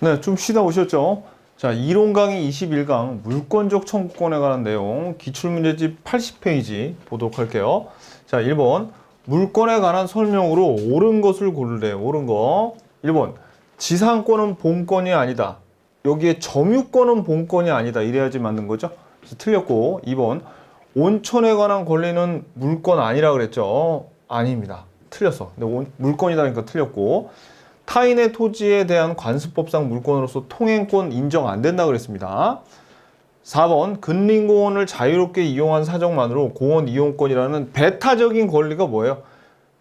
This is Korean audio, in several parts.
네, 좀 쉬다 오셨죠? 자, 이론 강의 21강 물권적 청구권에 관한 내용 기출문제집 80페이지 보도록 할게요. 자, 1번 물권에 관한 설명으로 옳은 것을 고르래요. 옳은 거. 1번 지상권은 본권이 아니다. 여기에 점유권은 본권이 아니다. 이래야지 맞는 거죠? 그래서 틀렸고 2번 온천에 관한 권리는 물권 아니라 그랬죠? 아닙니다. 틀렸어. 근데 물권이다니까 틀렸고 타인의 토지에 대한 관습법상 물권으로서 통행권 인정 안 된다 그랬습니다. 4번 근린공원을 자유롭게 이용한 사정만으로 공원 이용권이라는 배타적인 권리가 뭐예요?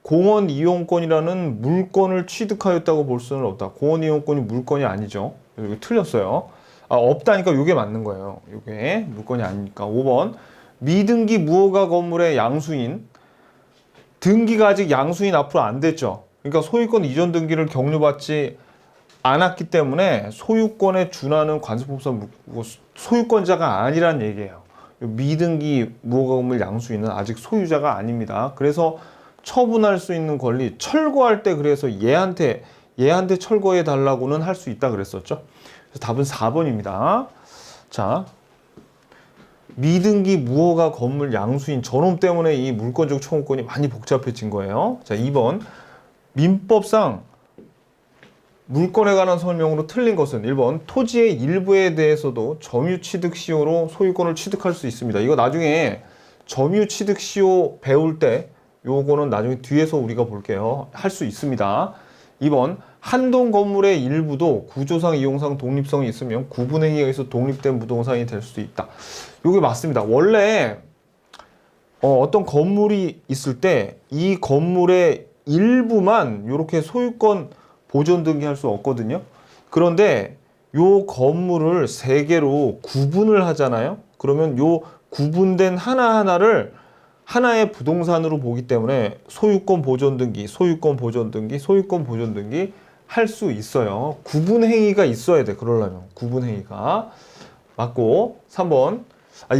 공원 이용권이라는 물권을 취득하였다고 볼 수는 없다. 공원 이용권이 물권이 아니죠. 여기 틀렸어요. 없다니까 이게 맞는 거예요. 이게 물권이 아니니까. 5번 미등기 무허가 건물의 양수인 등기가 아직 양수인 앞으로 안 됐죠. 그러니까 소유권 이전 등기를 격려받지 않았기 때문에 소유권에 준하는 관습법상 소유권자가 아니란 얘기예요. 미등기 무허가 건물 양수인은 아직 소유자가 아닙니다. 그래서 처분할 수 있는 권리, 철거할 때 그래서 얘한테 철거해 달라고는 할 수 있다 그랬었죠. 그래서 답은 4번입니다. 자, 미등기 무허가 건물 양수인 저놈 때문에 이 물권적 청구권이 많이 복잡해진 거예요. 자, 2번 민법상 물권에 관한 설명으로 틀린 것은 1번 토지의 일부에 대해서도 점유취득 시효로 소유권을 취득할 수 있습니다. 이거 나중에 점유취득 시효 배울 때 요거는 나중에 뒤에서 우리가 볼게요. 할 수 있습니다. 2번 한동 건물의 일부도 구조상 이용상 독립성이 있으면 구분행위에 의해서 독립된 부동산이 될 수도 있다. 요게 맞습니다. 원래 어떤 건물이 있을 때 이 건물의 일부만 이렇게 소유권 보존 등기할 수 없거든요. 그런데 요 건물을 세 개로 구분을 하잖아요. 그러면 요 구분된 하나하나를 하나의 부동산으로 보기 때문에 소유권 보존 등기 할 수 있어요. 구분 행위가 있어야 돼. 그러려면 구분 행위가 맞고. 3번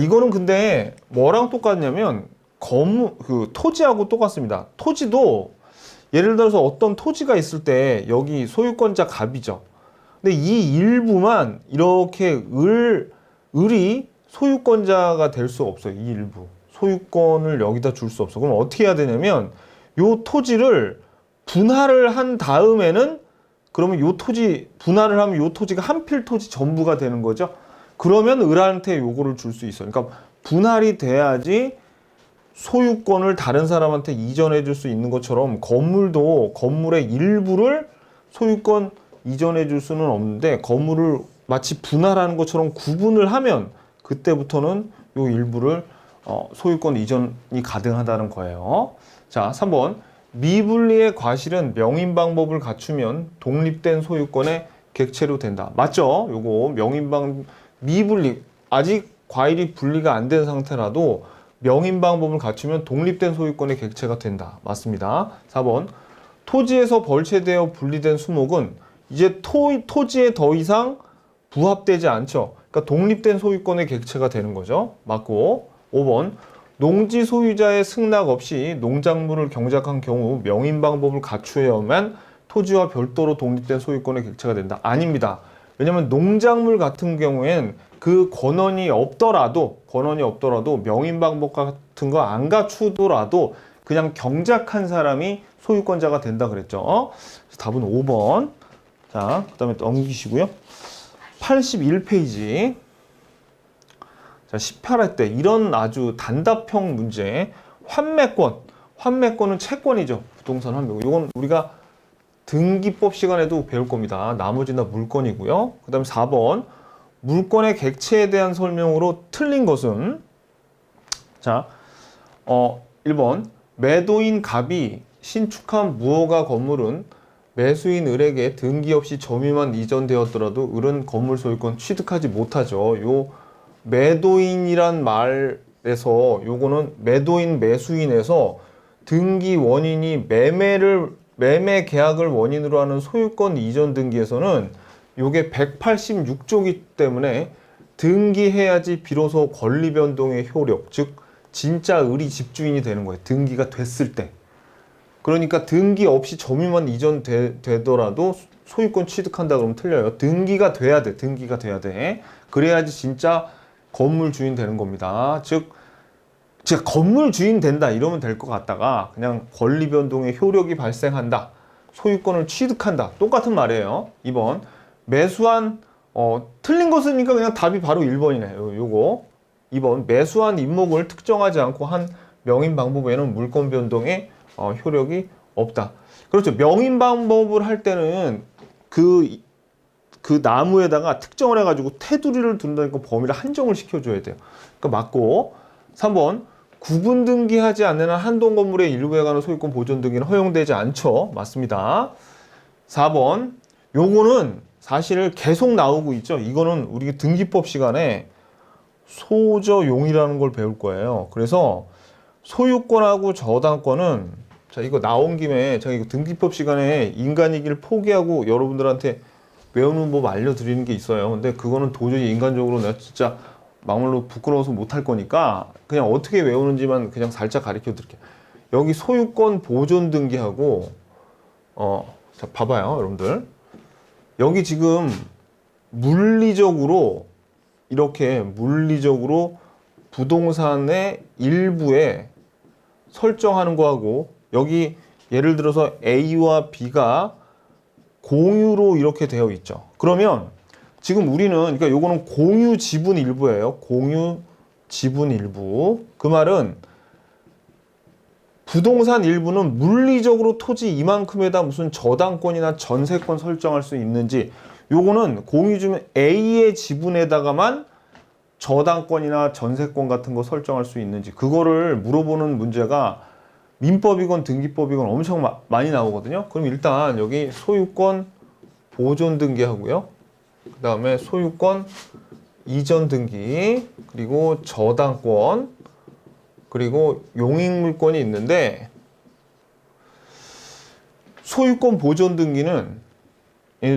이거는 근데 뭐랑 똑같냐면 토지하고 똑같습니다. 토지도 예를 들어서 어떤 토지가 있을 때 여기 소유권자 갑이죠. 근데 이 일부만 이렇게 을이 소유권자가 될 수 없어요. 이 일부. 소유권을 여기다 줄 수 없어. 그럼 어떻게 해야 되냐면 요 토지를 분할을 한 다음에는 그러면 요 토지 분할을 하면 요 토지가 한 필 토지 전부가 되는 거죠. 그러면 을한테 요거를 줄 수 있어요. 그러니까 분할이 돼야지 소유권을 다른 사람한테 이전해 줄 수 있는 것처럼 건물도 건물의 일부를 소유권 이전해 줄 수는 없는데 건물을 마치 분할하는 것처럼 구분을 하면 그때부터는 요 일부를 소유권 이전이 가능하다는 거예요. 자, 3번 미분리의 과실은 명인 방법을 갖추면 독립된 소유권의 객체로 된다. 맞죠? 요거 미분리 아직 과일이 분리가 안 된 상태라도 명인 방법을 갖추면 독립된 소유권의 객체가 된다. 맞습니다. 4번 토지에서 벌채되어 분리된 수목은 이제 토지에 더 이상 부합되지 않죠. 그러니까 독립된 소유권의 객체가 되는 거죠. 맞고. 5번 농지 소유자의 승낙 없이 농작물을 경작한 경우 명인 방법을 갖추어야만 토지와 별도로 독립된 소유권의 객체가 된다. 아닙니다. 왜냐하면 농작물 같은 경우엔 그 권한이 없더라도 명인 방법 같은 거 안 갖추더라도 그냥 경작한 사람이 소유권자가 된다 그랬죠. 그래서 답은 5번. 자, 그 다음에 넘기시고요. 81페이지. 자, 18회 때 이런 아주 단답형 문제. 환매권은 채권이죠. 부동산 환매권. 이건 우리가 등기법 시간에도 배울 겁니다. 나머지는 다 물권이고요. 그 다음에 4번 물권의 객체에 대한 설명으로 틀린 것은 자, 1번 매도인 갑이 신축한 무허가 건물은 매수인 을에게 등기 없이 점유만 이전되었더라도 을은 건물 소유권 취득하지 못하죠. 요 매도인이란 말에서 요거는 매도인 매수인에서 등기 원인이 매매 계약을 원인으로 하는 소유권 이전 등기에서는 요게 186조이기 때문에 등기해야지 비로소 권리 변동의 효력, 즉 진짜 을이 집주인이 되는 거예요. 등기가 됐을 때. 그러니까 등기 없이 점유만 이전되더라도 소유권 취득한다 그러면 틀려요. 등기가 돼야 돼. 등기가 돼야 돼. 그래야지 진짜 건물 주인 되는 겁니다. 즉 제가 건물 주인 된다 이러면 될 것 같다가 그냥 권리 변동의 효력이 발생한다. 소유권을 취득한다. 똑같은 말이에요. 2번. 매수한 틀린 것이니까 그냥 답이 바로 1번이네. 요거. 2번. 매수한 임목을 특정하지 않고 한 명인 방법에는 물권 변동의 효력이 없다. 그렇죠. 명인 방법을 할 때는 그 나무에다가 특정을 해가지고 테두리를 둔다니까 범위를 한정을 시켜줘야 돼요. 그러니까 맞고. 3번. 구분 등기하지 않는 한 한동 건물의 일부에 관한 소유권 보존 등기는 허용되지 않죠. 맞습니다. 4번. 요거는 사실 계속 나오고 있죠. 이거는 우리 등기법 시간에 소저용이라는 걸 배울 거예요. 그래서 소유권하고 저당권은 자 이거 나온 김에 제가 이거 등기법 시간에 인간이기를 포기하고 여러분들한테 외우는 법 알려드리는 게 있어요. 근데 그거는 도저히 인간적으로 내가 진짜 막말로 부끄러워서 못할 거니까 그냥 어떻게 외우는지만 그냥 살짝 가르쳐 드릴게요. 여기 소유권 보존 등기하고 자 봐봐요 여러분들. 여기 지금 물리적으로 이렇게 물리적으로 부동산의 일부에 설정하는 거하고 여기 예를 들어서 A와 B가 공유로 이렇게 되어 있죠. 그러면 지금 우리는 그러니까 요거는 공유 지분 일부예요. 공유 지분 일부. 그 말은 부동산 일부는 물리적으로 토지 이만큼에다 무슨 저당권이나 전세권 설정할 수 있는지 요거는 공유 지분 A의 지분에다가만 저당권이나 전세권 같은 거 설정할 수 있는지 그거를 물어보는 문제가 민법이건 등기법이건 엄청 많이 나오거든요. 그럼 일단 여기 소유권 보존 등기하고요. 그 다음에 소유권 이전 등기, 그리고 저당권, 그리고 용익물권이 있는데 소유권 보존 등기는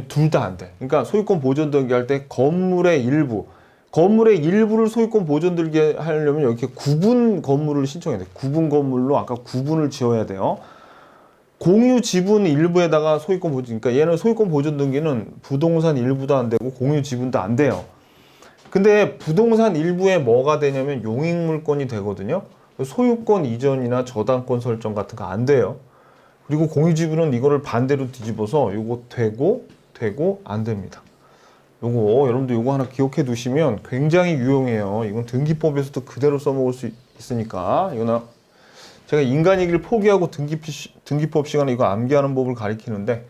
둘 다 안 돼. 그러니까 소유권 보존 등기할 때 건물의 일부를 소유권 보존 등기하려면 이렇게 구분 건물을 신청해야 돼. 구분 건물로 아까 구분을 지어야 돼요. 공유 지분 일부에다가 소유권 보존, 그러니까 얘는 소유권 보존 등기는 부동산 일부도 안 되고 공유 지분도 안 돼요. 근데 부동산 일부에 뭐가 되냐면 용익물권이 되거든요. 소유권 이전이나 저당권 설정 같은 거 안 돼요. 그리고 공유 지분은 이거를 반대로 뒤집어서 요거 되고 안 됩니다. 요거 여러분들 요거 하나 기억해 두시면 굉장히 유용해요. 이건 등기법에서도 그대로 써먹을 수 있으니까 이거는 제가 인간이기를 포기하고 등기법 시간에 이거 암기하는 법을 가리키는데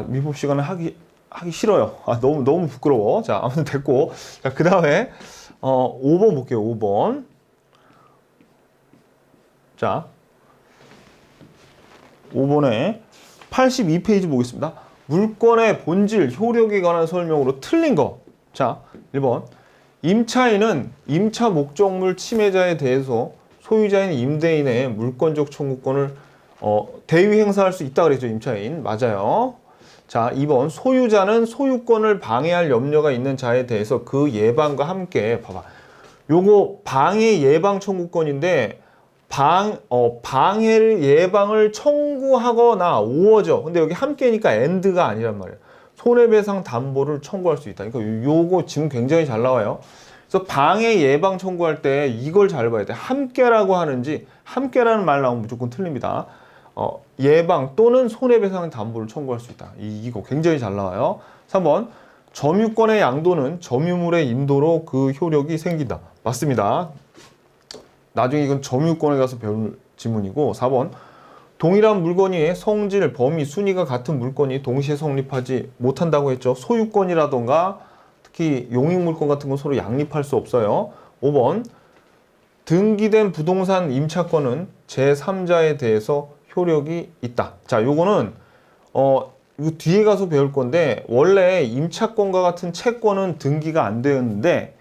민법 시간에 하기 싫어요. 너무 부끄러워. 자, 아무튼 됐고. 자, 그 다음에 5번 볼게요. 5번. 자, 5번에 82페이지 보겠습니다. 물권의 본질, 효력에 관한 설명으로 틀린 거. 자, 1번. 임차인은 임차 목적물 침해자에 대해서 소유자인 임대인의 물권적 청구권을 대위 행사할 수 있다 그랬죠. 임차인. 맞아요. 자, 2번. 소유자는 소유권을 방해할 염려가 있는 자에 대해서 그 예방과 함께 봐봐. 요거 방해 예방 청구권인데 방해를 예방을 청구하거나 오어져. 근데 여기 함께니까 and가 아니란 말이에요. 손해배상 담보를 청구할 수 있다. 그러니까 요거 지금 굉장히 잘 나와요. 그래서 방해 예방 청구할 때 이걸 잘 봐야 돼. 함께라고 하는지 함께라는 말 나오면 무조건 틀립니다. 예방 또는 손해배상 담보를 청구할 수 있다. 이거 굉장히 잘 나와요. 3번. 점유권의 양도는 점유물의 인도로 그 효력이 생긴다. 맞습니다. 나중에 이건 점유권에 가서 배울 지문이고 4번. 동일한 물건이 성질, 범위, 순위가 같은 물건이 동시에 성립하지 못한다고 했죠. 소유권이라던가 특히 용익물권 같은 건 서로 양립할 수 없어요. 5번. 등기된 부동산 임차권은 제3자에 대해서 효력이 있다. 자, 요거는 이거 뒤에 가서 배울 건데 원래 임차권과 같은 채권은 등기가 안 되었는데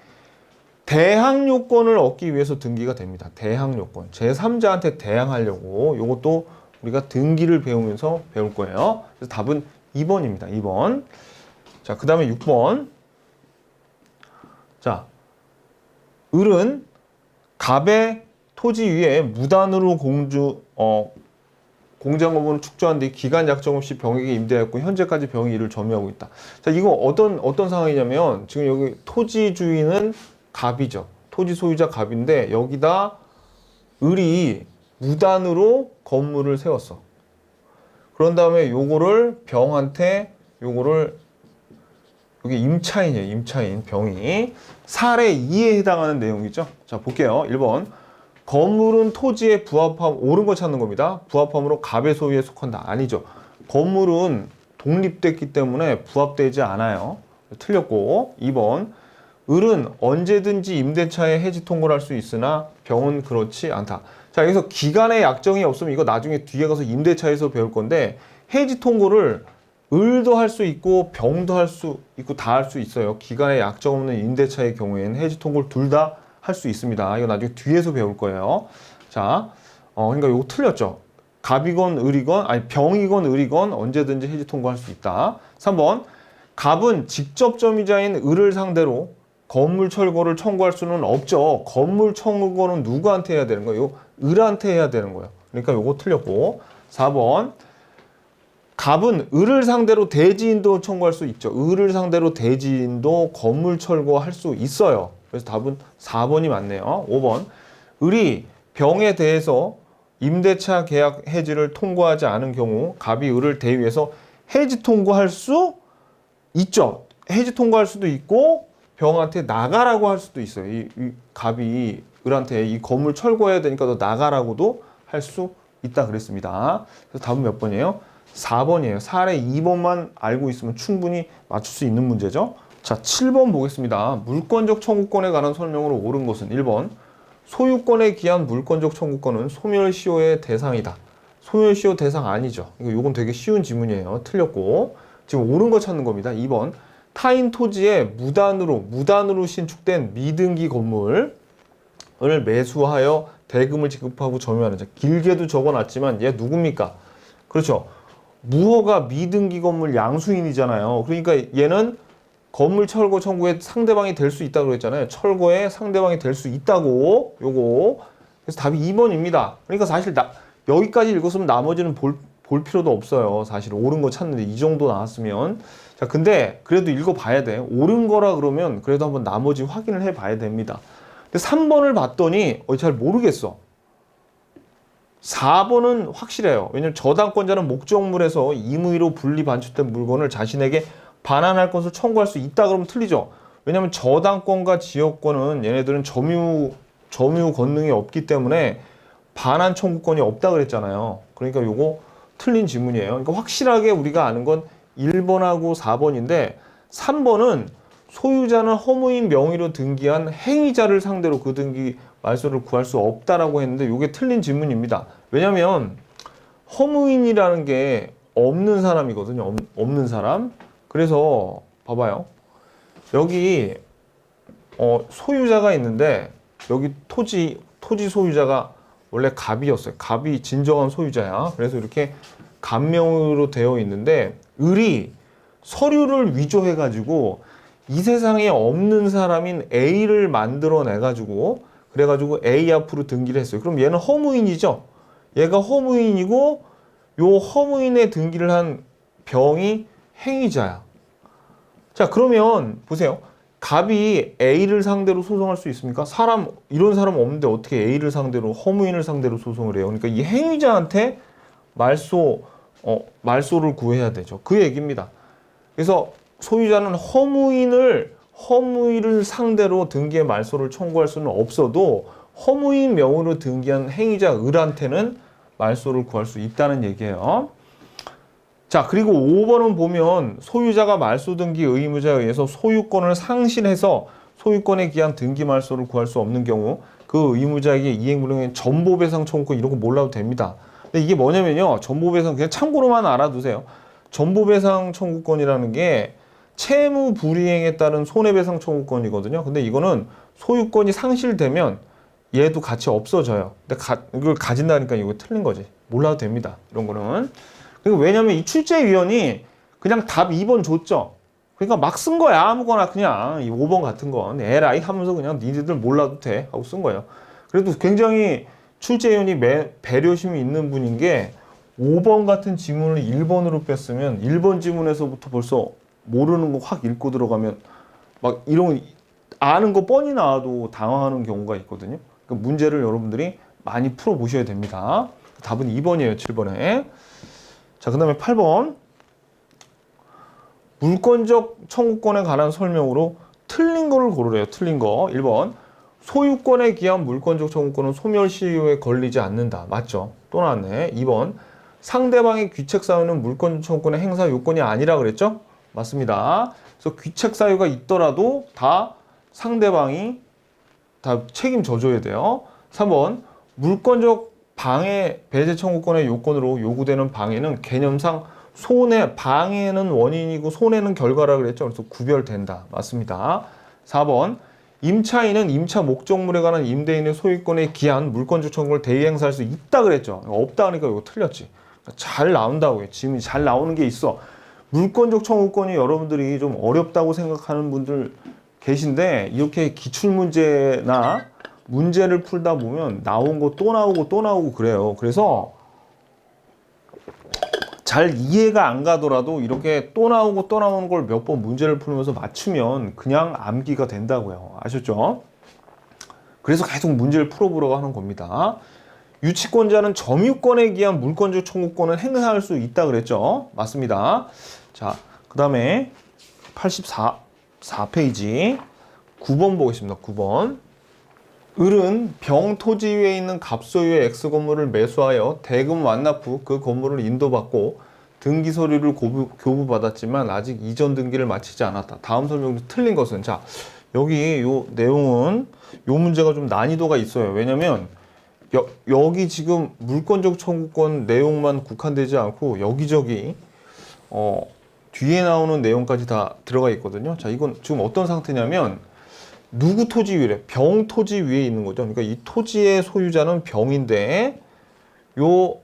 대항 요건을 얻기 위해서 등기가 됩니다. 대항 요건. 제3자한테 대항하려고 요것도 우리가 등기를 배우면서 배울 거예요. 그래서 답은 2번입니다. 2번. 자, 그 다음에 6번. 자, 을은 갑의 토지 위에 무단으로 공장업은 축조한 뒤 기간 약정 없이 병에게 임대하였고 현재까지 병이 이를 점유하고 있다. 자, 이거 어떤 상황이냐면 지금 여기 토지 주인은 갑이죠. 토지 소유자 갑인데 여기다 을이 무단으로 건물을 세웠어. 그런 다음에 요거를 병한테 요거를 여기 임차인이에요. 임차인 병이 사례 2에 해당하는 내용이죠. 자, 볼게요. 1번. 건물은 토지에 부합함, 옳은 거 찾는 겁니다. 부합함으로 갑의 소유에 속한다. 아니죠. 건물은 독립됐기 때문에 부합되지 않아요. 틀렸고. 2번. 을은 언제든지 임대차에 해지 통고를 할 수 있으나 병은 그렇지 않다. 자, 여기서 기간의 약정이 없으면 이거 나중에 뒤에 가서 임대차에서 배울 건데 해지 통고를 을도 할 수 있고 병도 할 수 있고 다 할 수 있어요. 기간에 약정 없는 임대차의 경우에는 해지 통고를 둘 다 할 수 있습니다. 이거 나중에 뒤에서 배울 거예요. 자, 그러니까 이거 틀렸죠. 갑이건 을이건 아니 병이건 을이건 언제든지 해지 통고할 수 있다. 3번. 갑은 직접 점유자인 을을 상대로 건물 철거를 청구할 수는 없죠. 건물 청구는 누구한테 해야 되는 거예요? 을한테 해야 되는 거예요. 그러니까 요거 틀렸고. 4번. 갑은 을을 상대로 대지인도 청구할 수 있죠. 을을 상대로 대지인도 건물 철거할 수 있어요. 그래서 답은 4번이 맞네요. 5번. 을이 병에 대해서 임대차 계약 해지를 통고하지 않은 경우 갑이 을을 대위해서 해지 통고할 수 있죠. 해지 통고할 수도 있고 병한테 나가라고 할 수도 있어요. 이 갑이 을한테 이 건물 철거해야 되니까 너 나가라고도 할 수 있다 그랬습니다. 그래서 답은 몇 번이에요? 4번이에요. 사례 2번만 알고 있으면 충분히 맞출 수 있는 문제죠. 자, 7번 보겠습니다. 물권적 청구권에 관한 설명으로 옳은 것은 1번. 소유권에 기한 물권적 청구권은 소멸시효의 대상이다. 소멸시효 대상 아니죠. 이건 되게 쉬운 지문이에요. 틀렸고. 지금 옳은 거 찾는 겁니다. 2번. 타인 토지에 무단으로 신축된 미등기 건물을 매수하여 대금을 지급하고 점유하는 자. 길게도 적어놨지만 얘 누굽니까? 그렇죠. 무허가 미등기 건물 양수인이잖아요. 그러니까 얘는 건물 철거 청구에 상대방이 될 수 있다고 그랬잖아요. 철거에 상대방이 될 수 있다고 요거. 그래서 답이 2번입니다. 그러니까 사실 여기까지 읽었으면 나머지는 볼 필요도 없어요. 사실 옳은 거 찾는데 이 정도 나왔으면. 자, 근데 그래도 읽어봐야 돼. 옳은 거라 그러면 그래도 한번 나머지 확인을 해봐야 됩니다. 근데 3번을 봤더니 잘 모르겠어. 4번은 확실해요. 왜냐면 저당권자는 목적물에서 임의로 분리 반출된 물건을 자신에게 반환할 것을 청구할 수 있다 그러면 틀리죠. 왜냐면 저당권과 지역권은 얘네들은 점유 권능이 없기 때문에 반환 청구권이 없다 그랬잖아요. 그러니까 요거 틀린 지문이에요. 그러니까 확실하게 우리가 아는 건 1번하고 4번인데 3번은 소유자는 허무인 명의로 등기한 행위자를 상대로 그 등기 말소를 구할 수 없다라고 했는데 이게 틀린 지문입니다. 왜냐면 허무인이라는 게 없는 사람이거든요. 없는 사람. 그래서 봐봐요. 여기 소유자가 있는데 여기 토지 소유자가 원래 갑이었어요. 갑이 진정한 소유자야. 그래서 이렇게 갑명으로 되어 있는데 을이 서류를 위조해가지고 이 세상에 없는 사람인 A를 만들어내가지고 그래가지고 A 앞으로 등기를 했어요. 그럼 얘는 허무인이죠. 얘가 허무인이고 요 허무인의 등기를 한 병이 행위자야. 자, 그러면 보세요. 갑이 A를 상대로 소송할 수 있습니까? 이런 사람 없는데 어떻게 A를 상대로 허무인을 상대로 소송을 해요? 그러니까 이 행위자한테 말소를 구해야 되죠. 그 얘기입니다. 그래서 소유자는 허무인을 상대로 등기의 말소를 청구할 수는 없어도 허무인 명의로 등기한 행위자 을한테는 말소를 구할 수 있다는 얘기예요. 자, 그리고 5번은 보면 소유자가 말소 등기 의무자에 의해서 소유권을 상실해서 소유권에 기한 등기 말소를 구할 수 없는 경우 그 의무자에게 이행불능의 전보배상 청구권 이런 거 몰라도 됩니다. 근데 이게 뭐냐면요. 전보배상 그냥 참고로만 알아두세요. 전보배상 청구권이라는 게 채무 불이행에 따른 손해배상 청구권이거든요. 근데 이거는 소유권이 상실되면 얘도 같이 없어져요. 근데 이걸 가진다니까 이거 틀린 거지. 몰라도 됩니다. 이런 거는. 그러니까 왜냐면 이 출제위원이 그냥 답 2번 줬죠. 그러니까 막 쓴 거야. 아무거나 그냥 이 5번 같은 건 에라이 하면서 그냥 니네들 몰라도 돼 하고 쓴 거예요. 그래도 굉장히 출제위원이 배려심이 있는 분인 게 5번 같은 지문을 1번으로 뺐으면 1번 지문에서부터 벌써 모르는 거 확 읽고 들어가면 막 이런 아는 거 뻔히 나와도 당황하는 경우가 있거든요. 그러니까 문제를 여러분들이 많이 풀어 보셔야 됩니다. 답은 2번이에요. 7번에. 자, 그 다음에 8번. 물권적 청구권에 관한 설명으로 틀린 거를 고르래요. 틀린 거. 1번. 소유권에 기한 물권적 청구권은 소멸시효에 걸리지 않는다. 맞죠? 또 나왔네. 2번. 상대방의 귀책 사유는 물권적 청구권의 행사 요건이 아니라 그랬죠? 맞습니다. 그래서 귀책 사유가 있더라도 다 상대방이 다 책임져줘야 돼요. 3번. 물권적 방해 배제 청구권의 요건으로 요구되는 방해는 개념상 손해, 방해는 원인이고 손해는 결과라 그랬죠. 그래서 구별된다. 맞습니다. 4번. 임차인은 임차 목적물에 관한 임대인의 소유권에 기한 물권적 청구를 대의 행사할 수 있다 그랬죠. 없다 그러니까 이거 틀렸지. 잘 나온다고요. 지금 잘 나오는 게 있어. 물권적 청구권이 여러분들이 좀 어렵다고 생각하는 분들 계신데 이렇게 기출문제나 문제를 풀다 보면 나온 거 또 나오고 또 나오고 그래요. 그래서 잘 이해가 안 가더라도 이렇게 또 나오고 또 나오는 걸 몇 번 문제를 풀면서 맞추면 그냥 암기가 된다고요. 아셨죠? 그래서 계속 문제를 풀어보려고 하는 겁니다. 유치권자는 점유권에 기한 물권적 청구권을 행사할 수 있다 그랬죠? 맞습니다. 자, 그 다음에 84페이지 9번 보겠습니다. 9번. 을은 병 토지 위에 있는 갑소유의 X 건물을 매수하여 대금 완납 후 그 건물을 인도받고 등기 서류를 교부받았지만 아직 이전 등기를 마치지 않았다. 다음 설명도 틀린 것은 자 여기 요 내용은 요 문제가 좀 난이도가 있어요. 왜냐면 여기 지금 물권적 청구권 내용만 국한되지 않고 여기저기 뒤에 나오는 내용까지 다 들어가 있거든요. 자 이건 지금 어떤 상태냐면 누구 토지 위래? 병 토지 위에 있는 거죠. 그러니까 이 토지의 소유자는 병인데 요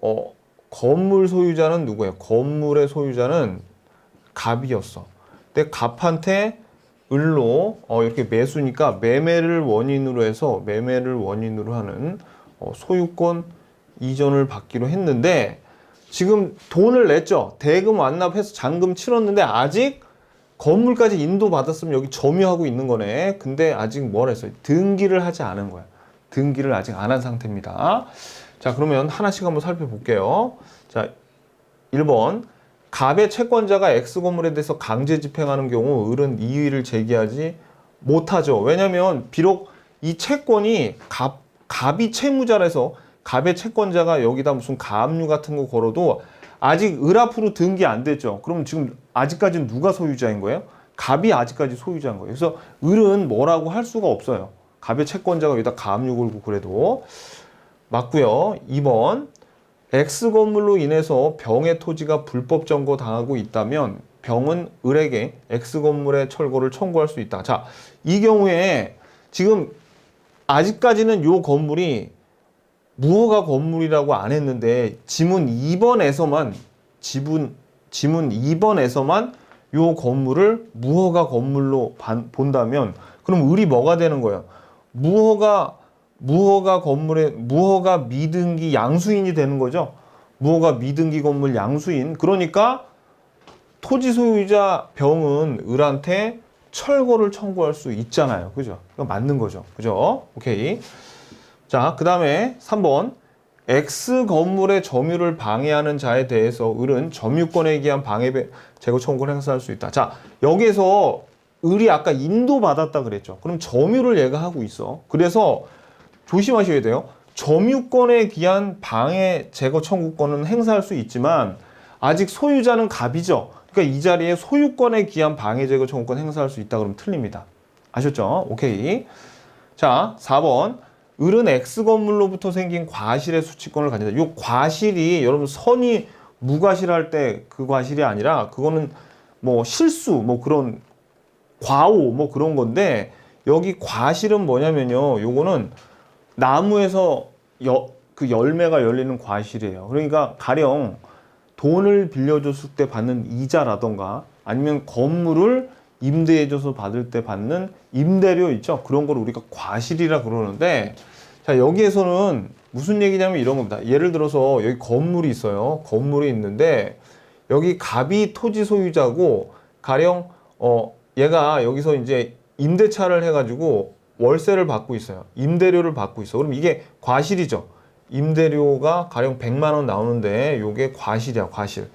건물 소유자는 누구예요? 건물의 소유자는 갑이었어. 근데 갑한테 을로 이렇게 매수니까 매매를 원인으로 해서 매매를 원인으로 하는 소유권 이전을 받기로 했는데 지금 돈을 냈죠. 대금 완납해서 잔금 치렀는데 아직 건물까지 인도받았으면 여기 점유하고 있는 거네. 근데 아직 뭘 했어요? 등기를 하지 않은 거야. 등기를 아직 안 한 상태입니다. 자, 그러면 하나씩 한번 살펴볼게요. 자, 1번. 갑의 채권자가 X건물에 대해서 강제 집행하는 경우 을은 이의를 제기하지 못하죠. 왜냐면 비록 이 채권이 갑이 채무자라서 갑의 채권자가 여기다 무슨 가압류 같은 거 걸어도 아직 을 앞으로 등기 안 됐죠. 그럼 지금 아직까지는 누가 소유자인 거예요? 갑이 아직까지 소유자인 거예요. 그래서 을은 뭐라고 할 수가 없어요. 갑의 채권자가 여기다 가압류 걸고 그래도 맞고요. 2번. X건물로 인해서 병의 토지가 불법 점거 당하고 있다면 병은 을에게 X건물의 철거를 청구할 수 있다. 자, 이 경우에 지금 아직까지는 요 건물이 무허가 건물이라고 안 했는데 지문 2번에서만 요 건물을 무허가 건물로 본다면 그럼 을이 뭐가 되는 거예요? 무허가 건물의 무허가 미등기 양수인이 되는 거죠. 무허가 미등기 건물 양수인. 그러니까 토지 소유자 병은 을한테 철거를 청구할 수 있잖아요. 그죠? 이거 맞는 거죠. 그죠? 오케이. 자, 그 다음에 3번. X 건물의 점유를 방해하는 자에 대해서 을은 점유권에 기한 방해 제거 청구를 행사할 수 있다. 자, 여기에서 을이 아까 인도받았다 그랬죠. 그럼 점유를 얘가 하고 있어. 그래서 조심하셔야 돼요. 점유권에 기한 방해 제거 청구권은 행사할 수 있지만 아직 소유자는 갑이죠. 그러니까 이 자리에 소유권에 기한 방해 제거 청구권 행사할 수 있다 그러면 틀립니다. 아셨죠? 오케이. 자, 4번. 을은 X건물로부터 생긴 과실의 수취권을 가진다. 이 과실이 여러분 선이 무과실할 때 그 과실이 아니라 그거는 뭐 실수 뭐 그런 과오 뭐 그런 건데 여기 과실은 뭐냐면요. 요거는 나무에서 그 열매가 열리는 과실이에요. 그러니까 가령 돈을 빌려줬을 때 받는 이자라던가 아니면 건물을 임대해줘서 받을 때 받는 임대료 있죠. 그런 걸 우리가 과실이라 그러는데 자, 여기에서는 무슨 얘기냐면 이런 겁니다. 예를 들어서 여기 건물이 있어요. 건물이 있는데 여기 갑이 토지 소유자고 가령 얘가 여기서 이제 임대차를 해가지고 월세를 받고 있어요. 임대료를 받고 있어. 그럼 이게 과실이죠. 임대료가 가령 100만 원 나오는데 요게 과실이야, 과실.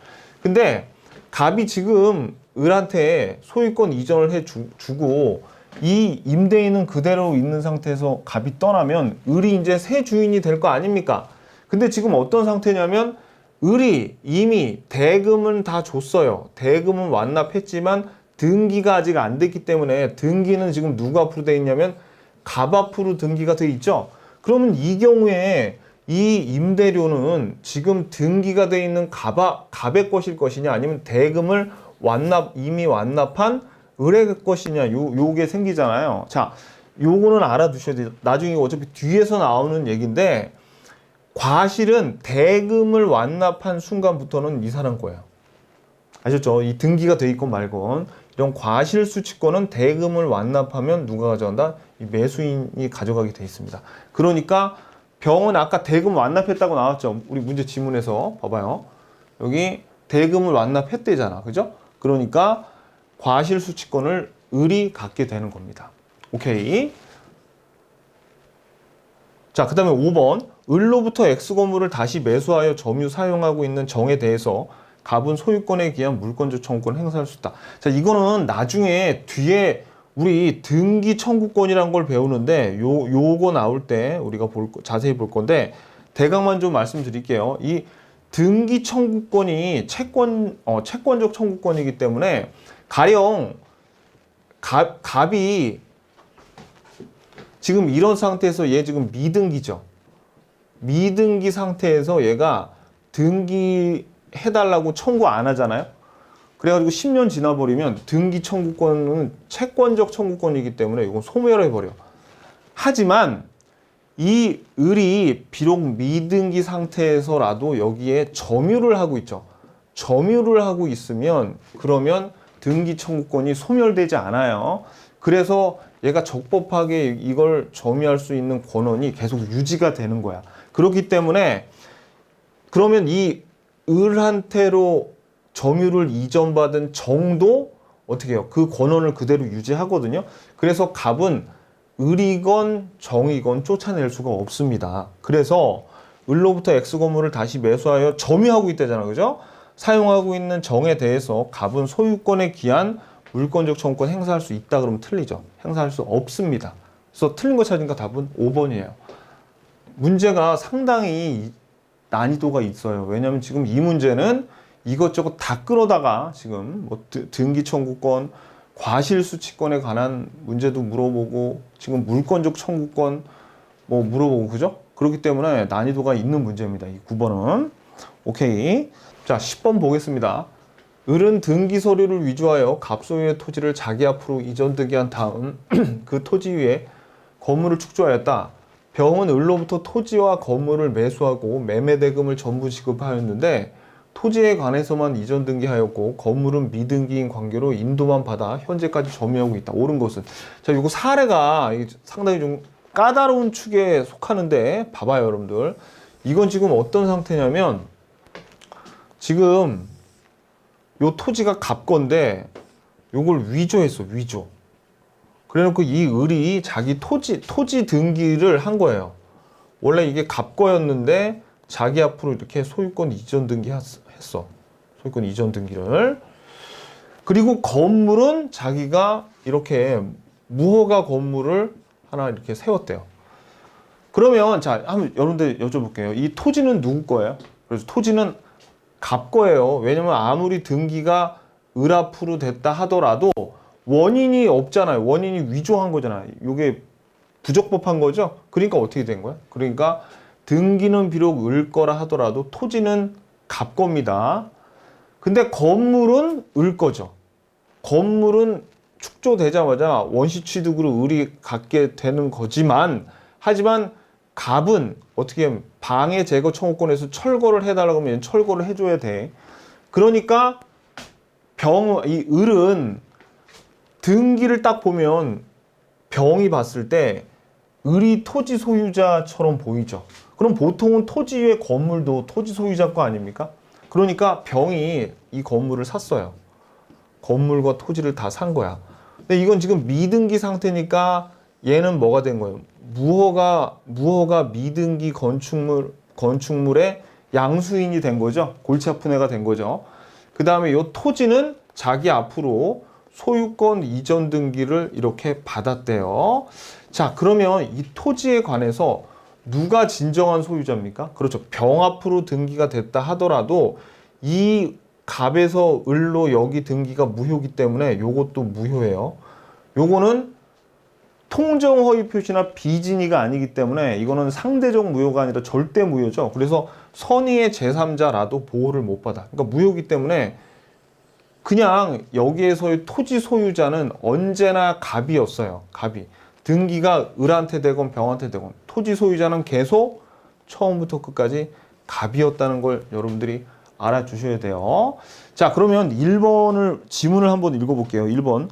근데 갑이 지금 을한테 소유권 이전을 해주고 이 임대인은 그대로 있는 상태에서 갑이 떠나면 을이 이제 새 주인이 될 거 아닙니까? 근데 지금 어떤 상태냐면 을이 이미 대금은 다 줬어요. 대금은 완납했지만 등기가 아직 안 됐기 때문에 등기는 지금 누구 앞으로 돼 있냐면 갑 앞으로 등기가 돼 있죠. 그러면 이 경우에 이 임대료는 지금 등기가 돼 있는 갑의 것일 것이냐 아니면 대금을 이미 완납한 을의 것이냐 요게 생기잖아요. 자, 요거는 알아두셔야 돼요. 나중에 어차피 뒤에서 나오는 얘기인데 과실은 대금을 완납한 순간부터는 이 사람 거예요. 아셨죠? 이 등기가 돼 있건 말건 이런 과실 수취권은 대금을 완납하면 누가 가져간다? 이 매수인이 가져가게 돼 있습니다. 그러니까 병은 아까 대금 완납했다고 나왔죠? 우리 문제 지문에서 봐봐요. 여기 대금을 완납했대잖아. 그죠? 그러니까 과실 수취권을 을이 갖게 되는 겁니다. 오케이. 자, 그 다음에 5번. 을로부터 X건물을 다시 매수하여 점유 사용하고 있는 정에 대해서 갑은 소유권에 기한 물권적 청구권을 행사할 수 있다. 자, 이거는 나중에 뒤에 우리 등기 청구권이란 걸 배우는데 요거 나올 때 우리가 자세히 볼 건데 대강만 좀 말씀드릴게요. 이 등기 청구권이 채권적 청구권이기 때문에 가령 갑이 지금 이런 상태에서 얘 지금 미등기죠. 미등기 상태에서 얘가 등기해달라고 청구 안 하잖아요. 그래가지고 10년 지나버리면 등기 청구권은 채권적 청구권이기 때문에 이건 소멸해버려. 하지만 이 을이 비록 미등기 상태에서라도 여기에 점유를 하고 있죠. 점유를 하고 있으면 그러면 등기 청구권이 소멸되지 않아요. 그래서 얘가 적법하게 이걸 점유할 수 있는 권한이 계속 유지가 되는 거야. 그렇기 때문에 그러면 이 을한테로 점유를 이전받은 정도 어떻게 해요? 그 권한을 그대로 유지하거든요. 그래서 갑은 을이건 정이건 쫓아낼 수가 없습니다. 그래서 을로부터 X건물을 다시 매수하여 점유하고 있다잖아. 그죠? 사용하고 있는 정에 대해서 갑은 소유권에 기한 물권적 청구권 행사할 수 있다 그러면 틀리죠. 행사할 수 없습니다. 그래서 틀린 거 찾으니까 답은 5번이에요. 문제가 상당히 난이도가 있어요. 왜냐하면 지금 이 문제는 이것저것 다 끌어다가 지금 뭐 등기 청구권, 과실수취권에 관한 문제도 물어보고 지금 물권적 청구권 뭐 물어보고 그죠? 그렇기 때문에 난이도가 있는 문제입니다. 이 9번은. 오케이. 자, 10번 보겠습니다. 을은 등기 서류를 위조하여 갑소유의 토지를 자기 앞으로 이전 등기한 다음 그 토지 위에 건물을 축조하였다. 병은 을로부터 토지와 건물을 매수하고 매매대금을 전부 지급하였는데 토지에 관해서만 이전 등기하였고 건물은 미등기인 관계로 인도만 받아 현재까지 점유하고 있다. 옳은 것은. 자, 이거 사례가 상당히 좀 까다로운 축에 속하는데 봐봐요, 여러분들. 이건 지금 어떤 상태냐면 지금 요 토지가 갑 건데 요걸 위조했어, 위조. 그래놓고 이 을이 자기 토지 등기를 한 거예요. 원래 이게 갑 거였는데 자기 앞으로 이렇게 소유권 이전 등기 했어. 소유권 이전 등기를. 그리고 건물은 자기가 이렇게 무허가 건물을 하나 이렇게 세웠대요. 그러면 자, 한번 여러분들 여쭤볼게요. 이 토지는 누구 거예요? 그래서 토지는 갑 거예요. 왜냐면 아무리 등기가 을 앞으로 됐다 하더라도 원인이 없잖아요. 원인이 위조한 거잖아요. 이게 부적법한 거죠. 그러니까 어떻게 된 거야? 그러니까 등기는 비록 을 거라 하더라도 토지는 갑 겁니다. 근데 건물은 을 거죠. 건물은 축조되자마자 원시 취득으로 을이 갖게 되는 거지만 하지만 갑은 어떻게 하면 방해 제거 청구권에서 철거를 해달라고 하면 철거를 해줘야 돼. 그러니까 이 을은 등기를 딱 보면 병이 봤을 때 을이 토지 소유자처럼 보이죠. 그럼 보통은 토지 위에 건물도 토지 소유자 거 아닙니까? 그러니까 병이 이 건물을 샀어요. 건물과 토지를 다 산 거야. 근데 이건 지금 미등기 상태니까 얘는 뭐가 된 거예요? 무허가 미등기 건축물의 양수인이 된 거죠. 골치 아픈 애가 된 거죠. 그 다음에 이 토지는 자기 앞으로 소유권 이전 등기를 이렇게 받았대요. 자, 그러면 이 토지에 관해서 누가 진정한 소유자입니까? 그렇죠. 병 앞으로 등기가 됐다 하더라도 이 갑에서 을로 여기 등기가 무효기 때문에 요것도 무효예요. 요거는 통정 허위 표시나 비진이가 아니기 때문에 이거는 상대적 무효가 아니라 절대 무효죠. 그래서 선의의 제3자라도 보호를 못 받아. 그러니까 무효기 때문에 그냥 여기에서의 토지 소유자는 언제나 갑이었어요. 갑이. 등기가 을한테 되건 병한테 되건 토지 소유자는 계속 처음부터 끝까지 갑이었다는 걸 여러분들이 알아주셔야 돼요. 자, 그러면 1번을 지문을 한번 읽어볼게요. 1번.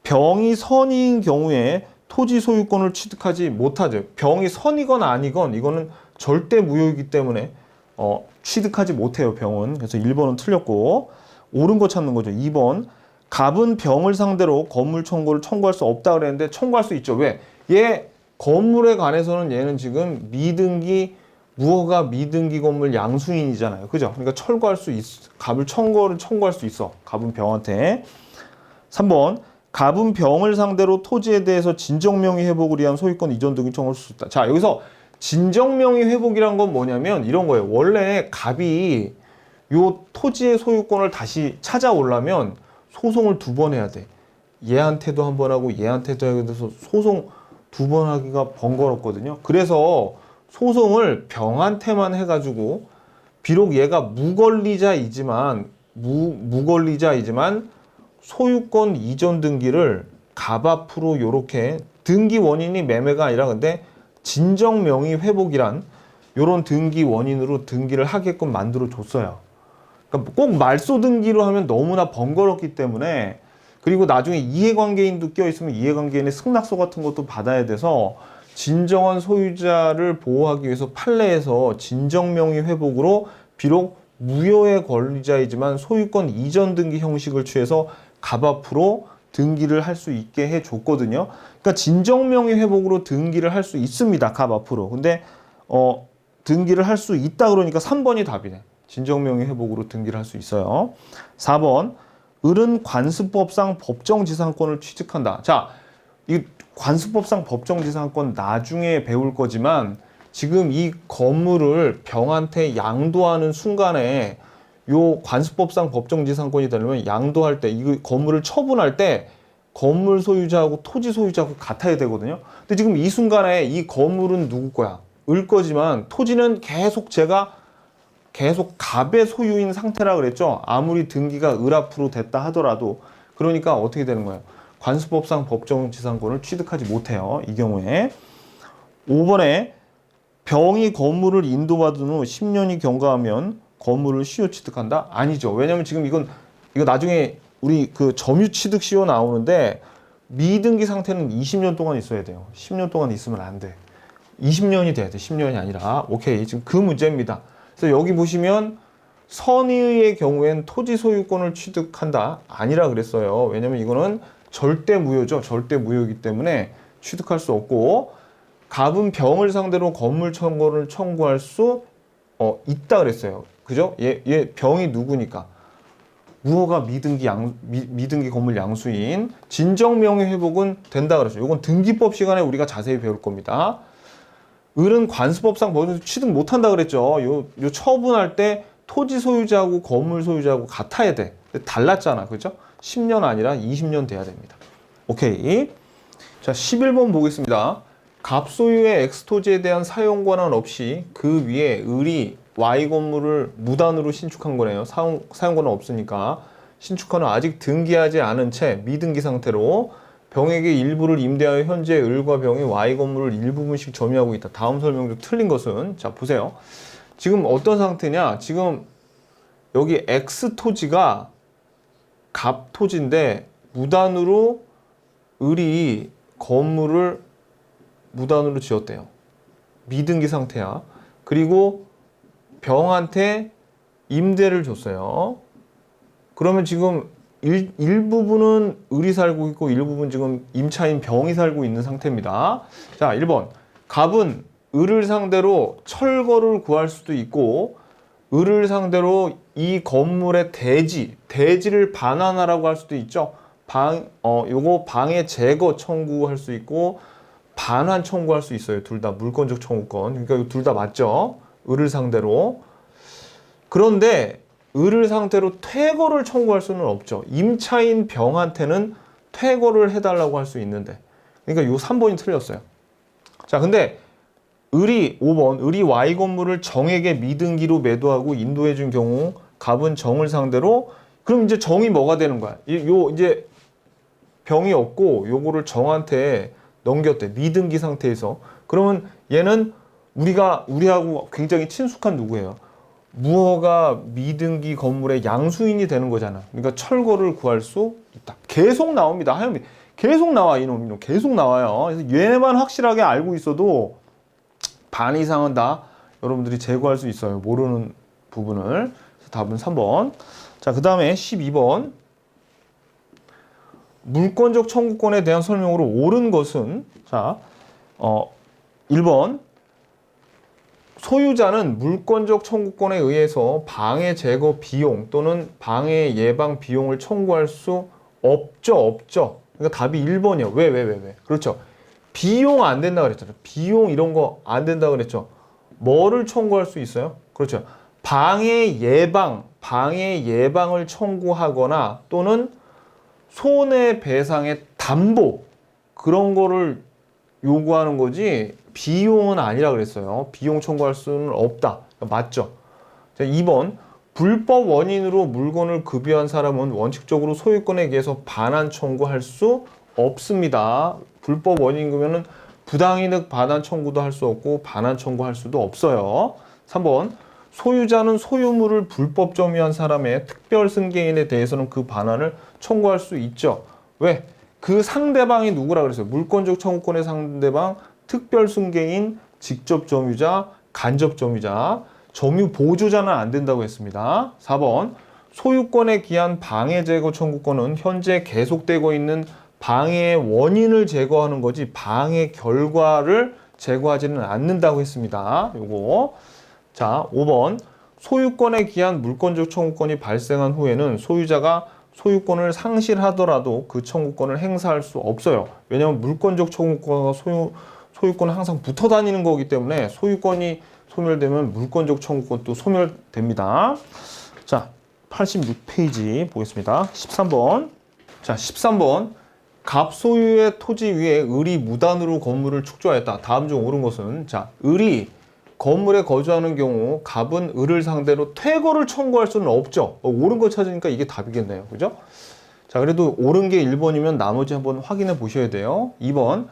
병이 선의인 경우에 토지 소유권을 취득하지 못하죠. 병이 선이건 아니건 이거는 절대 무효이기 때문에 취득하지 못해요. 병은. 그래서 1번은 틀렸고 옳은 거 찾는 거죠. 2번. 갑은 병을 상대로 건물 청구를 청구할 수 없다 그랬는데 청구할 수 있죠. 왜? 얘 건물에 관해서는 얘는 지금 무허가 미등기 건물 양수인이잖아요. 그죠? 그러니까 철거할 수 있어. 갑을 청구할 수 있어. 갑은 병한테. 3번. 갑은 병을 상대로 토지에 대해서 진정명의 회복을 위한 소유권 이전 등기 청구할 수 있다. 자, 여기서 진정명의 회복이란 건 뭐냐면 이런 거예요. 원래 갑이 요 토지의 소유권을 다시 찾아오려면 소송을 2번 해야 돼. 얘한테도 한 번 하고 얘한테도 해야 돼서 소송 2번 하기가 번거롭거든요. 그래서 소송을 병한테만 해가지고 비록 얘가 무권리자이지만 소유권 이전 등기를 갑 앞으로 요렇게 등기 원인이 매매가 아니라 근데 진정 명의 회복이란 요런 등기 원인으로 등기를 하게끔 만들어 줬어요. 그러니까 꼭 말소 등기로 하면 너무나 번거롭기 때문에 그리고 나중에 이해관계인도 껴있으면 이해관계인의 승낙서 같은 것도 받아야 돼서 진정한 소유자를 보호하기 위해서 판례에서 진정명의 회복으로 비록 무효의 권리자이지만 소유권 이전 등기 형식을 취해서 갑 앞으로 등기를 할 수 있게 해줬거든요. 그러니까 진정명의 회복으로 등기를 할 수 있습니다. 갑 앞으로. 근데 등기를 할 수 있다 그러니까 3번이 답이네. 진정명의 회복으로 등기를 할 수 있어요. 4번. 을은 관습법상 법정지상권을 취득한다. 자, 이 관습법상 법정지상권 나중에 배울 거지만 지금 이 건물을 병한테 양도하는 순간에 요 관습법상 법정지상권이 되려면 양도할 때 이 건물을 처분할 때 건물 소유자하고 토지 소유자하고 같아야 되거든요. 근데 지금 이 순간에 이 건물은 누구 거야? 을 거지만 토지는 계속 갑의 소유인 상태라 그랬죠. 아무리 등기가 을 앞으로 됐다 하더라도 그러니까 어떻게 되는 거예요? 관습법상 법정지상권을 취득하지 못해요. 이 경우에 5번에 병이 건물을 인도받은 후 10년이 경과하면 건물을 시효 취득한다? 아니죠. 왜냐면 지금 이거 나중에 우리 그 점유 취득 시효 나오는데 미등기 상태는 20년 동안 있어야 돼요. 10년 동안 있으면 안 돼. 20년이 돼야 돼. 10년이 아니라. 오케이. 지금 그 문제입니다. 그래서 여기 보시면 선의의 경우엔 토지 소유권을 취득한다? 아니라 그랬어요. 왜냐면 이거는 절대 무효죠. 절대 무효이기 때문에 취득할 수 없고 갑은 병을 상대로 건물 청구를 청구할 수 있다 그랬어요. 그죠? 얘 병이 누구니까? 무허가 미등기 건물 양수인 진정명의 회복은 된다 그랬죠. 이건 등기법 시간에 우리가 자세히 배울 겁니다. 을은 관습법상 법정 취득 못한다 그랬죠. 요 처분할 때 토지 소유자하고 건물 소유자하고 같아야 돼. 근데 달랐잖아. 그죠? 10년 아니라 20년 돼야 됩니다. 오케이. 자, 11번 보겠습니다. 갑 소유의 X토지에 대한 사용 권한 없이 그 위에 을이 Y 건물을 무단으로 신축한 거네요. 사용 권한 없으니까. 신축권은 아직 등기하지 않은 채 미등기 상태로 병에게 일부를 임대하여 현재 을과 병이 Y 건물을 일부분씩 점유하고 있다. 다음 설명 중 틀린 것은 자 보세요. 지금 어떤 상태냐? 지금 여기 X 토지가 갑 토지인데 무단으로 을이 건물을 무단으로 지었대요. 미등기 상태야. 그리고 병한테 임대를 줬어요. 그러면 지금 일부분은 을이 살고 있고 일부분 지금 임차인 병이 살고 있는 상태입니다. 자, 1번. 갑은 을을 상대로 철거를 구할 수도 있고 을을 상대로 이 건물의 대지를 반환하라고 할 수도 있죠. 요거 방해 제거 청구할 수 있고 반환 청구할 수 있어요. 둘 다 물권적 청구권. 그러니까 둘 다 맞죠. 을을 상대로. 그런데 을을 상대로 퇴거를 청구할 수는 없죠. 임차인 병한테는 퇴거를 해달라고 할 수 있는데. 그러니까 요 3번이 틀렸어요. 자, 근데 을이 5번, 을이 Y 건물을 정에게 미등기로 매도하고 인도해 준 경우 갑은 정을 상대로 그럼 이제 정이 뭐가 되는 거야? 이제 병이 없고 요거를 정한테 넘겼대. 미등기 상태에서. 그러면 얘는 우리하고 굉장히 친숙한 누구예요? 무허가 미등기 건물의 양수인이 되는 거잖아. 그러니까 철거를 구할 수 있다. 계속 나옵니다. 하염이 계속 나와. 이놈 계속 나와요. 그래서 얘네만 확실하게 알고 있어도 반 이상은 다 여러분들이 제거할 수 있어요. 모르는 부분을. 그래서 답은 3번. 자, 그 다음에 12번. 물권적 청구권에 대한 설명으로 옳은 것은, 자, 1번. 소유자는 물권적 청구권에 의해서 방해 제거 비용 또는 방해 예방 비용을 청구할 수 없죠. 그러니까 답이 1번이요. 왜? 그렇죠. 비용 안 된다 그랬잖아요. 비용 이런 거 안 된다 그랬죠. 뭐를 청구할 수 있어요? 그렇죠. 방해 예방을 청구하거나 또는 손해배상의 담보 그런 거를 요구하는 거지 비용은 아니라 그랬어요. 비용 청구할 수는 없다. 맞죠? 자, 2번. 불법 원인으로 물건을 급유한 사람은 원칙적으로 소유권에 의해서 반환 청구할 수 없습니다. 불법 원인이면은 부당이득 반환 청구도 할 수 없고 반환 청구할 수도 없어요. 3번. 소유자는 소유물을 불법 점유한 사람의 특별 승계인에 대해서는 그 반환을 청구할 수 있죠. 왜? 그 상대방이 누구라 그랬어요? 물권적 청구권의 상대방, 특별 승계인, 직접 점유자, 간접 점유자, 점유 보조자는 안 된다고 했습니다. 4번. 소유권에 기한 방해 제거 청구권은 현재 계속되고 있는 방해의 원인을 제거하는 거지 방해 결과를 제거하지는 않는다고 했습니다. 요거. 자, 5번. 소유권에 기한 물권적 청구권이 발생한 후에는 소유자가 소유권을 상실하더라도 그 청구권을 행사할 수 없어요. 왜냐하면 물권적 청구권과 소유권은 항상 붙어 다니는 거기 때문에 소유권이 소멸되면 물권적 청구권도 소멸됩니다. 자, 86페이지 보겠습니다. 13번. 자, 13번. 갑 소유의 토지 위에 을이 무단으로 건물을 축조하였다. 다음 중 옳은 것은, 자, 을이 건물에 거주하는 경우 갑은 을을 상대로 퇴거를 청구할 수는 없죠. 옳은 거 찾으니까 이게 답이겠네요. 그죠? 자, 그래도 옳은 게 1번이면 나머지 한번 확인해 보셔야 돼요. 2번.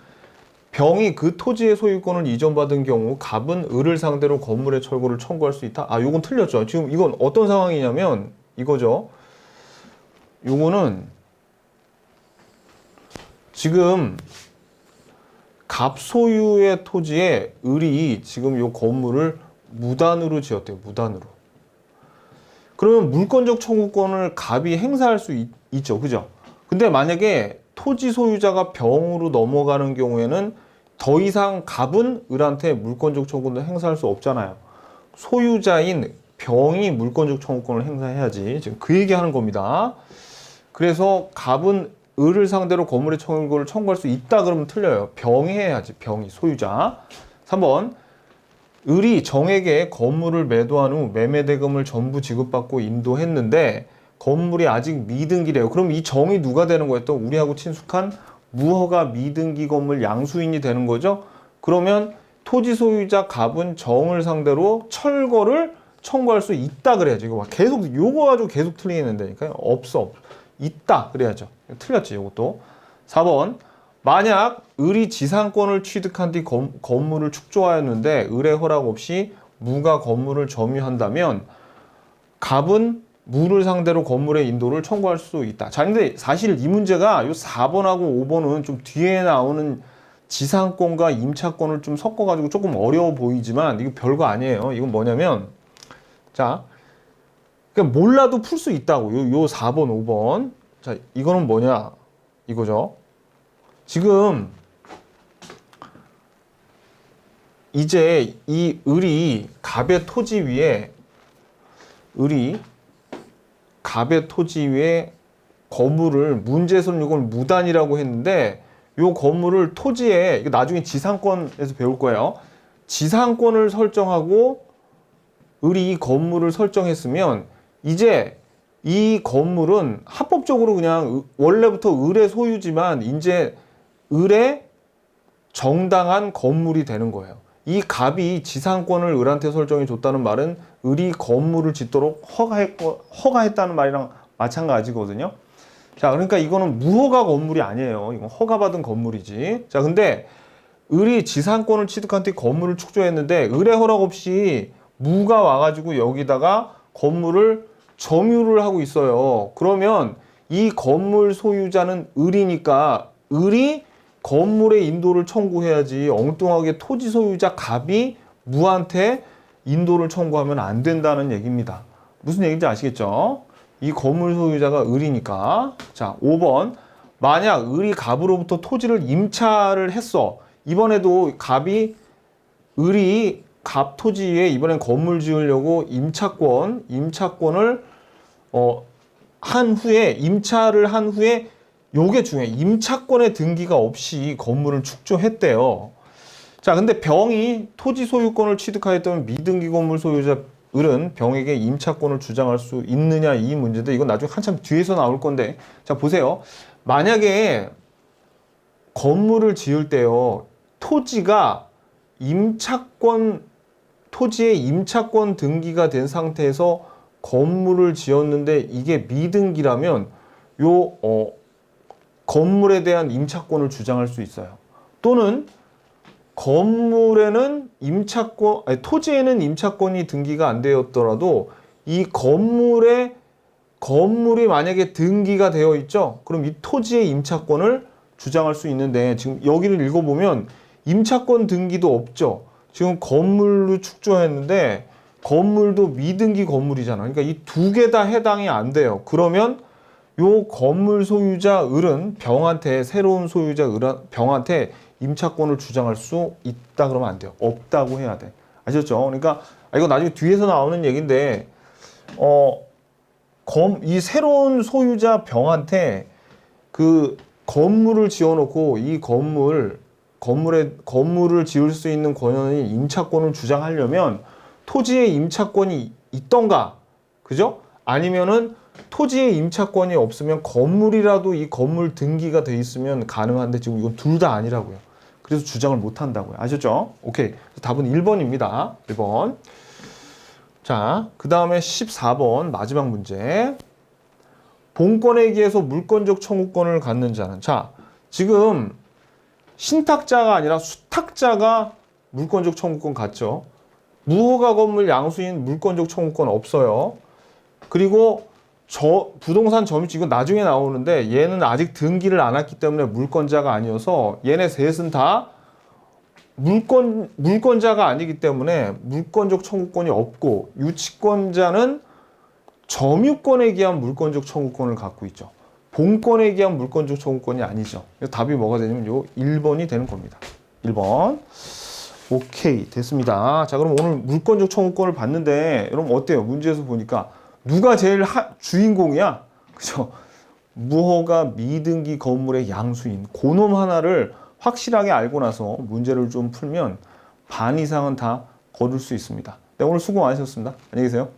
병이 그 토지의 소유권을 이전받은 경우 갑은 을을 상대로 건물의 철거를 청구할 수 있다. 아, 요건 틀렸죠. 지금 이건 어떤 상황이냐면 이거죠. 요거는 지금 갑 소유의 토지에 을이 지금 요 건물을 무단으로 지었대요. 무단으로. 그러면 물권적 청구권을 갑이 행사할 수 있죠. 그죠? 근데 만약에 토지 소유자가 병으로 넘어가는 경우에는 더 이상 갑은 을한테 물권적 청구권을 행사할 수 없잖아요. 소유자인 병이 물권적 청구권을 행사해야지. 지금 그 얘기하는 겁니다. 그래서 갑은 을을 상대로 건물의 청구를 청구할 수 있다 그러면 틀려요. 병이 해야지. 병이 소유자. 3번. 을이 정에게 건물을 매도한 후 매매대금을 전부 지급받고 인도했는데 건물이 아직 미등기래요. 그럼 이 정이 누가 되는 거예요? 또 우리하고 친숙한 무허가 미등기 건물 양수인이 되는 거죠. 그러면 토지 소유자 갑은 정을 상대로 철거를 청구할 수 있다 그래야죠. 이거 계속 요거 가지고 계속 틀리겠는데 없어. 있다 그래야죠. 틀렸지 이것도. 4번. 만약 을이 지상권을 취득한 뒤 건물을 축조하였는데 을의 허락 없이 무가 건물을 점유한다면 갑은 무를 상대로 건물의 인도를 청구할 수 있다. 자, 근데 사실 이 문제가 요 4번하고 5번은 좀 뒤에 나오는 지상권과 임차권을 좀 섞어가지고 조금 어려워 보이지만 이거 별거 아니에요. 이건 뭐냐면 자, 그냥 몰라도 풀 수 있다고. 요 4번, 5번. 자, 이거는 뭐냐? 이거죠. 지금 이제 이 을이 갑의 토지 위에 건물을 문제선 요걸 무단이라고 했는데 요 건물을 토지에 이거 나중에 지상권에서 배울 거예요. 지상권을 설정하고 을이 이 건물을 설정했으면 이제 이 건물은 합법적으로 그냥 원래부터 을의 소유지만 이제 을의 정당한 건물이 되는 거예요. 이 갑이 지상권을 을한테 설정해 줬다는 말은 을이 건물을 짓도록 허가했다는 말이랑 마찬가지거든요. 자, 그러니까 이거는 무허가 건물이 아니에요. 이건 허가받은 건물이지. 자, 근데 을이 지상권을 취득한 뒤 건물을 축조했는데 을의 허락 없이 무가 와가지고 여기다가 건물을 점유를 하고 있어요. 그러면 이 건물 소유자는 을이니까 을이 건물의 인도를 청구해야지 엉뚱하게 토지 소유자 갑이 무한테 인도를 청구하면 안 된다는 얘기입니다. 무슨 얘기인지 아시겠죠? 이 건물 소유자가 을이니까. 자, 5번. 만약 을이 갑으로부터 토지를 임차를 했어. 이번에도 을이 갑 토지에 이번엔 건물 지으려고 임차권을 임차를 한 후에 요게 중요해. 임차권의 등기가 없이 건물을 축조했대요. 자, 근데 병이 토지 소유권을 취득하였다면 미등기 건물 소유자 을은 병에게 임차권을 주장할 수 있느냐 이 문제인데 이건 나중에 한참 뒤에서 나올 건데 자, 보세요. 만약에 건물을 지을 때요. 토지의 임차권 등기가 된 상태에서 건물을 지었는데 이게 미등기라면 건물에 대한 임차권을 주장할 수 있어요. 또는 토지에는 임차권이 등기가 안 되었더라도 이 건물이 만약에 등기가 되어 있죠. 그럼 이 토지의 임차권을 주장할 수 있는데 지금 여기를 읽어보면 임차권 등기도 없죠. 지금 건물로 축조했는데 건물도 미등기 건물이잖아. 그러니까 이 두 개 다 해당이 안 돼요. 그러면 요 건물 소유자 을은 새로운 소유자 병한테 임차권을 주장할 수 있다 그러면 안 돼요. 없다고 해야 돼. 아셨죠? 그러니까 이거 나중에 뒤에서 나오는 얘기인데 이 새로운 소유자 병한테 그 건물을 지어놓고 이 건물을 지을 수 있는 권한인 임차권을 주장하려면 토지에 임차권이 있던가, 그죠? 아니면은 토지에 임차권이 없으면 건물이라도 이 건물 등기가 돼 있으면 가능한데 지금 이건 둘 다 아니라고요. 그래서 주장을 못 한다고요. 아셨죠? 오케이. 답은 1번입니다. 1번. 자, 그 다음에 14번 마지막 문제. 본권에 기해서 물권적 청구권을 갖는 자는 자, 지금 신탁자가 아니라 수탁자가 물권적 청구권 갖죠. 무허가 건물 양수인 물권적 청구권 없어요. 그리고 부동산 점유치 이건 나중에 나오는데 얘는 아직 등기를 안 했기 때문에 물권자가 아니어서 얘네 셋은 다 물권자가 아니기 때문에 물권적 청구권이 없고 유치권자는 점유권에 기한 물권적 청구권을 갖고 있죠. 본권에 기한 물권적 청구권이 아니죠. 답이 뭐가 되냐면 요 1번이 되는 겁니다. 1번. 오케이, 됐습니다. 자, 그럼 오늘 물권적 청구권을 봤는데 여러분 어때요? 문제에서 보니까 누가 제일 주인공이야? 그죠? 무허가 미등기 건물의 양수인 그놈 하나를 확실하게 알고 나서 문제를 좀 풀면 반 이상은 다 거둘 수 있습니다. 네, 오늘 수고 많으셨습니다. 안녕히 계세요.